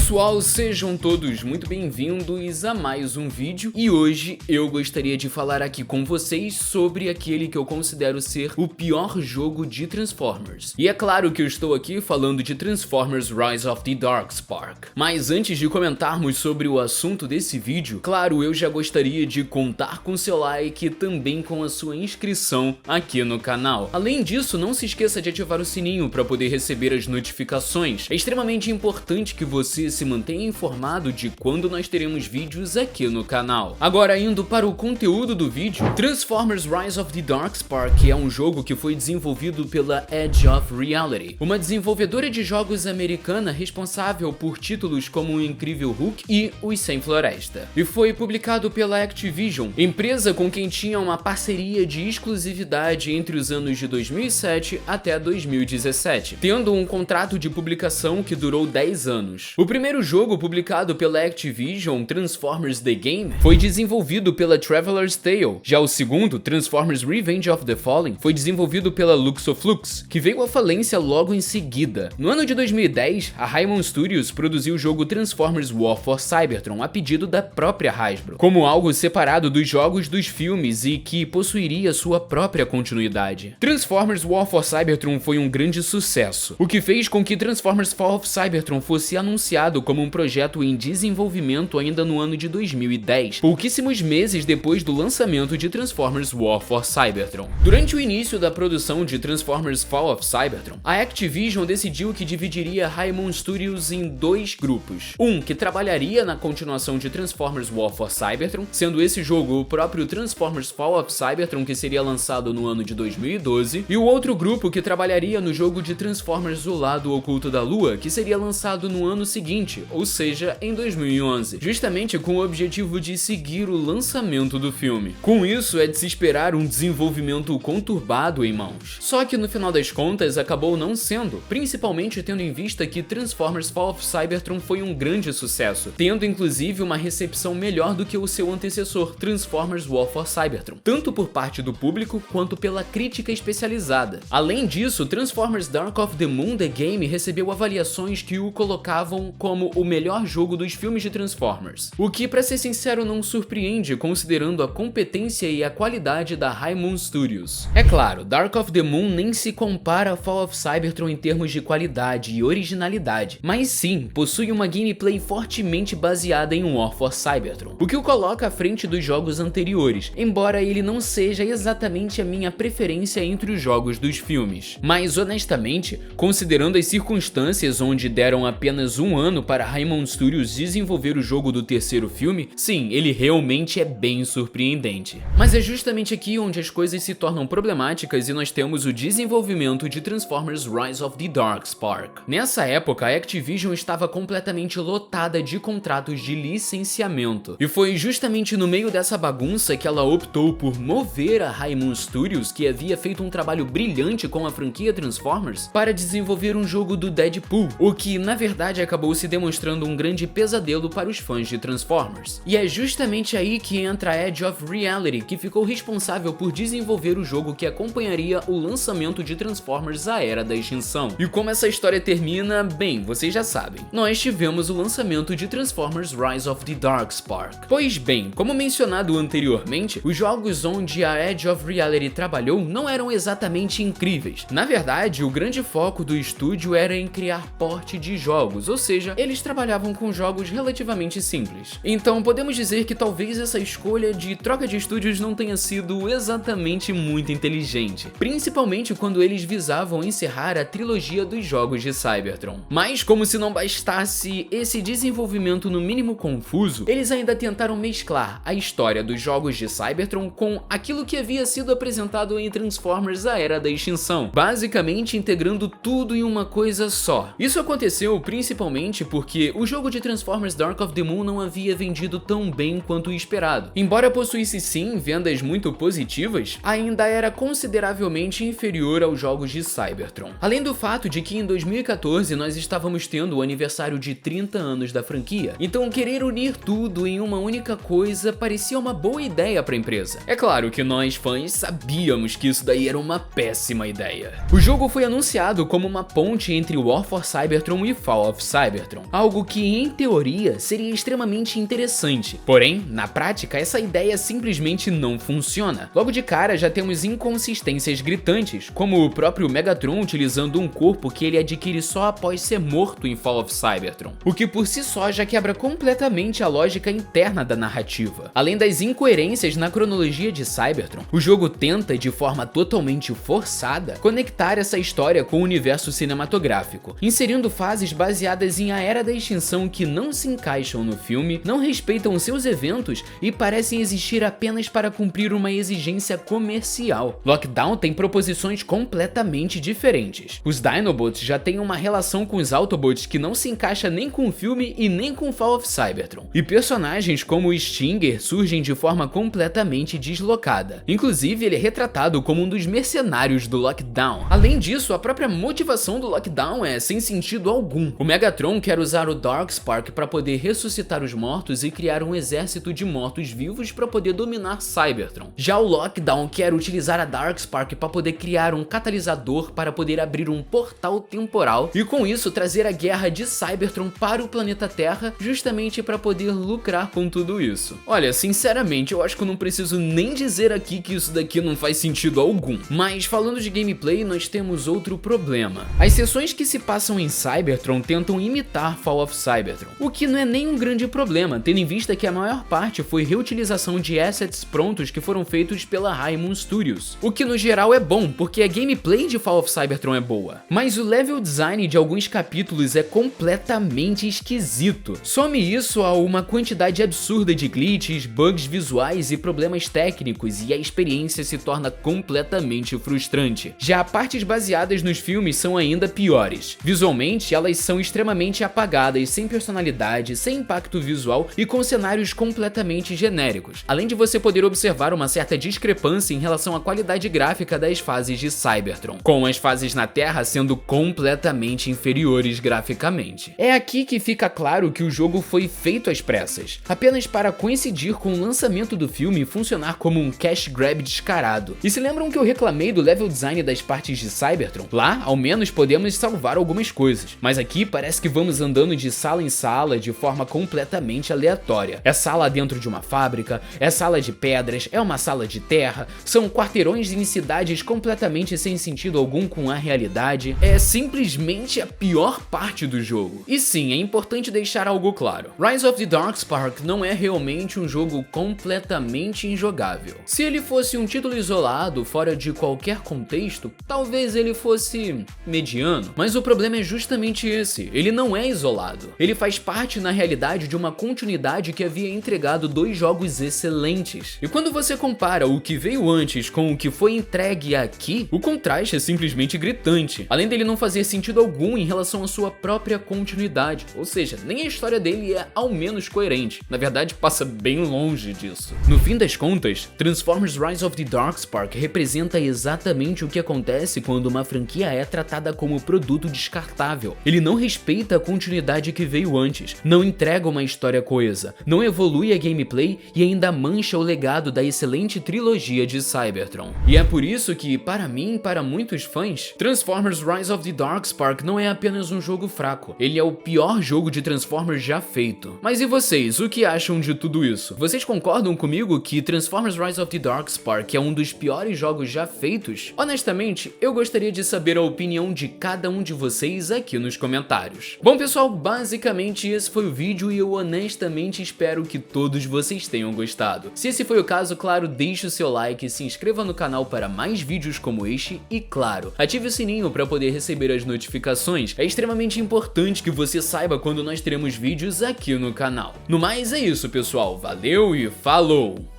pessoal, sejam todos muito bem-vindos a mais um vídeo e hoje eu gostaria de falar aqui com vocês sobre aquele que eu considero ser o pior jogo de Transformers. E é claro que eu estou aqui falando de Transformers Rise of the Darkspark. Mas antes de comentarmos sobre o assunto desse vídeo, claro, eu já gostaria de contar com seu like e também com a sua inscrição aqui no canal. Além disso, não se esqueça de ativar o sininho para poder receber as notificações. É extremamente importante que você se mantenha informado de quando nós teremos vídeos aqui no canal. Agora, indo para o conteúdo do vídeo, Transformers Rise of the Darkspark é um jogo que foi desenvolvido pela Edge of Reality, uma desenvolvedora de jogos americana responsável por títulos como O Incrível Hulk e Os Sem Floresta, e foi publicado pela Activision, empresa com quem tinha uma parceria de exclusividade entre os anos de 2007 até 2017, tendo um contrato de publicação que durou 10 anos. O primeiro jogo publicado pela Activision, Transformers The Game, foi desenvolvido pela Traveler's Tale. Já o segundo, Transformers Revenge of the Fallen, foi desenvolvido pela Luxoflux, que veio à falência logo em seguida. No ano de 2010, a Haemon Studios produziu o jogo Transformers War for Cybertron a pedido da própria Hasbro, como algo separado dos jogos dos filmes e que possuiria sua própria continuidade. Transformers War for Cybertron foi um grande sucesso, o que fez com que Transformers Fall of Cybertron fosse anunciado como um projeto em desenvolvimento ainda no ano de 2010, pouquíssimos meses depois do lançamento de Transformers War for Cybertron. Durante o início da produção de Transformers Fall of Cybertron, a Activision decidiu que dividiria a Haemon Studios em dois grupos. Um que trabalharia na continuação de Transformers War for Cybertron, sendo esse jogo o próprio Transformers Fall of Cybertron, que seria lançado no ano de 2012, e o outro grupo que trabalharia no jogo de Transformers O Lado Oculto da Lua, que seria lançado no ano seguinte, ou seja, em 2011, justamente com o objetivo de seguir o lançamento do filme. Com isso, é de se esperar um desenvolvimento conturbado em mãos. Só que no final das contas acabou não sendo, principalmente tendo em vista que Transformers Fall of Cybertron foi um grande sucesso, tendo inclusive uma recepção melhor do que o seu antecessor, Transformers War for Cybertron, tanto por parte do público quanto pela crítica especializada. Além disso, Transformers Dark of the Moon The Game recebeu avaliações que o colocavam como o melhor jogo dos filmes de Transformers, o que, pra ser sincero, não surpreende considerando a competência e a qualidade da Haemon Studios. É claro, Dark of the Moon nem se compara a Fall of Cybertron em termos de qualidade e originalidade, mas sim possui uma gameplay fortemente baseada em War for Cybertron, o que o coloca à frente dos jogos anteriores, embora ele não seja exatamente a minha preferência entre os jogos dos filmes. Mas honestamente, considerando as circunstâncias onde deram apenas um ano para a Haemon Studios desenvolver o jogo do terceiro filme, sim, ele realmente é bem surpreendente. Mas é justamente aqui onde as coisas se tornam problemáticas e nós temos o desenvolvimento de Transformers Rise of the Darkspark. Nessa época, a Activision estava completamente lotada de contratos de licenciamento, e foi justamente no meio dessa bagunça que ela optou por mover a Haemon Studios, que havia feito um trabalho brilhante com a franquia Transformers, para desenvolver um jogo do Deadpool, o que na verdade acabou se demonstrando um grande pesadelo para os fãs de Transformers. E é justamente aí que entra a Edge of Reality, que ficou responsável por desenvolver o jogo que acompanharia o lançamento de Transformers A Era da Extinção. E como essa história termina, bem, vocês já sabem. Nós tivemos o lançamento de Transformers Rise of the Darkspark. Pois bem, como mencionado anteriormente, os jogos onde a Edge of Reality trabalhou não eram exatamente incríveis. Na verdade, o grande foco do estúdio era em criar porte de jogos, ou seja, eles trabalhavam com jogos relativamente simples. Então podemos dizer que talvez essa escolha de troca de estúdios não tenha sido exatamente muito inteligente, principalmente quando eles visavam encerrar a trilogia dos jogos de Cybertron. Mas como se não bastasse esse desenvolvimento no mínimo confuso, eles ainda tentaram mesclar a história dos jogos de Cybertron com aquilo que havia sido apresentado em Transformers A Era da Extinção, basicamente integrando tudo em uma coisa só. Isso aconteceu principalmente porque o jogo de Transformers Dark of the Moon não havia vendido tão bem quanto o esperado. Embora possuísse sim vendas muito positivas, ainda era consideravelmente inferior aos jogos de Cybertron. Além do fato de que em 2014 nós estávamos tendo o aniversário de 30 anos da franquia, então querer unir tudo em uma única coisa parecia uma boa ideia para a empresa. É claro que nós fãs sabíamos que isso daí era uma péssima ideia. O jogo foi anunciado como uma ponte entre War for Cybertron e Fall of Cybertron. Cybertron, algo que em teoria seria extremamente interessante. Porém, na prática, essa ideia simplesmente não funciona. Logo de cara já temos inconsistências gritantes, como o próprio Megatron utilizando um corpo que ele adquire só após ser morto em Fall of Cybertron, o que por si só já quebra completamente a lógica interna da narrativa. Além das incoerências na cronologia de Cybertron, o jogo tenta, de forma totalmente forçada, conectar essa história com o universo cinematográfico, inserindo fases baseadas em A Era da Extinção que não se encaixam no filme, não respeitam seus eventos e parecem existir apenas para cumprir uma exigência comercial. Lockdown tem proposições completamente diferentes. Os Dinobots já têm uma relação com os Autobots que não se encaixa nem com o filme e nem com Fall of Cybertron. E personagens como o Stinger surgem de forma completamente deslocada. Inclusive, ele é retratado como um dos mercenários do Lockdown. Além disso, a própria motivação do Lockdown é sem sentido algum. O Megatron quer usar o Darkspark para poder ressuscitar os mortos e criar um exército de mortos-vivos para poder dominar Cybertron. Já o Lockdown quer utilizar a Darkspark para poder criar um catalisador para poder abrir um portal temporal e com isso trazer a guerra de Cybertron para o planeta Terra, justamente para poder lucrar com tudo isso. Olha, sinceramente, eu acho que eu não preciso nem dizer aqui que isso daqui não faz sentido algum. Mas falando de gameplay, nós temos outro problema. As sessões que se passam em Cybertron tentam imitar Fall of Cybertron, o que não é nem um grande problema, tendo em vista que a maior parte foi reutilização de assets prontos que foram feitos pela Raimund Studios, o que no geral é bom, porque a gameplay de Fall of Cybertron é boa. Mas o level design de alguns capítulos é completamente esquisito. Some isso a uma quantidade absurda de glitches, bugs visuais e problemas técnicos, e a experiência se torna completamente frustrante. Já partes baseadas nos filmes são ainda piores. Visualmente, elas são extremamente apagadas, sem personalidade, sem impacto visual e com cenários completamente genéricos, além de você poder observar uma certa discrepância em relação à qualidade gráfica das fases de Cybertron, com as fases na Terra sendo completamente inferiores graficamente. É aqui que fica claro que o jogo foi feito às pressas, apenas para coincidir com o lançamento do filme e funcionar como um cash grab descarado. E se lembram que eu reclamei do level design das partes de Cybertron? Lá, ao menos, podemos salvar algumas coisas, mas aqui parece que vamos andando de sala em sala de forma completamente aleatória. É sala dentro de uma fábrica, é sala de pedras, é uma sala de terra, são quarteirões em cidades completamente sem sentido algum com a realidade. É simplesmente a pior parte do jogo. E sim, é importante deixar algo claro. Rise of the Darkspark não é realmente um jogo completamente injogável. Se ele fosse um título isolado, fora de qualquer contexto, talvez ele fosse mediano. Mas o problema é justamente esse, ele não é isolado. Ele faz parte na realidade de uma continuidade que havia entregado dois jogos excelentes. E quando você compara o que veio antes com o que foi entregue aqui, o contraste é simplesmente gritante. Além dele não fazer sentido algum em relação à sua própria continuidade, ou seja, nem a história dele é ao menos coerente. Na verdade, passa bem longe disso. No fim das contas, Transformers Rise of the Darkspark representa exatamente o que acontece quando uma franquia é tratada como produto descartável. Ele não respeita a continuidade que veio antes, não entrega uma história coesa, não evolui a gameplay e ainda mancha o legado da excelente trilogia de Cybertron. E é por isso que, para mim e para muitos fãs, Transformers Rise of the Darkspark não é apenas um jogo fraco, ele é o pior jogo de Transformers já feito. Mas e vocês, o que acham de tudo isso? Vocês concordam comigo que Transformers Rise of the Darkspark é um dos piores jogos já feitos? Honestamente, eu gostaria de saber a opinião de cada um de vocês aqui nos comentários. Bom pessoal, basicamente esse foi o vídeo e eu honestamente espero que todos vocês tenham gostado. Se esse foi o caso, claro, deixe o seu like, se inscreva no canal para mais vídeos como este e, claro, ative o sininho para poder receber as notificações. É extremamente importante que você saiba quando nós teremos vídeos aqui no canal. No mais é isso pessoal, valeu e falou!